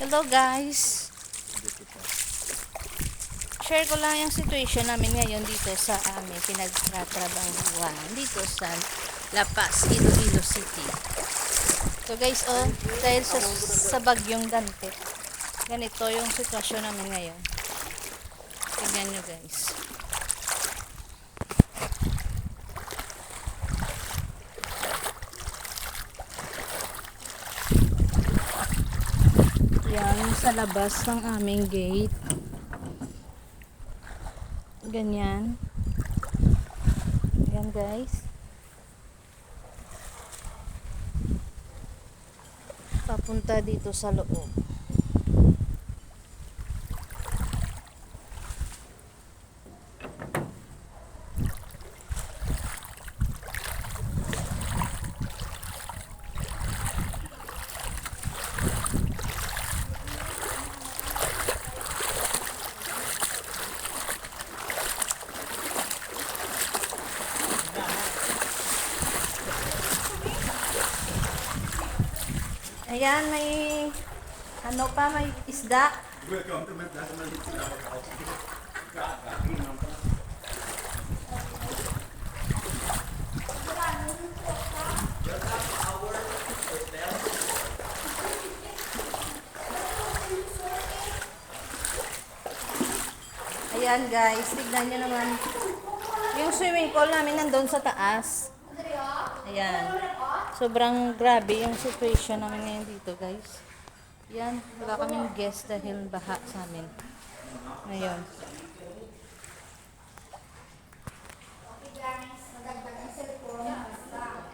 Hello guys. Share ko lang yung situation namin ngayon dito sa amin pinagtatrabahuan dito sa La Paz, Iloilo City. So guys, dahil sa bagyong Dante, ganito yung sitwasyon namin ngayon. Tingnan nyo guys. Yan sa labas ng aming gate. Ganyan. Yan guys. Papunta dito sa loob. Ayan, may ano pa, may isda. Ayan guys, tignan nyo naman. Yung swimming pool namin nandun sa taas. Ayan. Sobrang grabe yung situation namin ngayon dito guys. Yan, wala kaming guest dahil baha sa amin. Ngayon.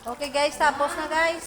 Okay guys, tapos na guys.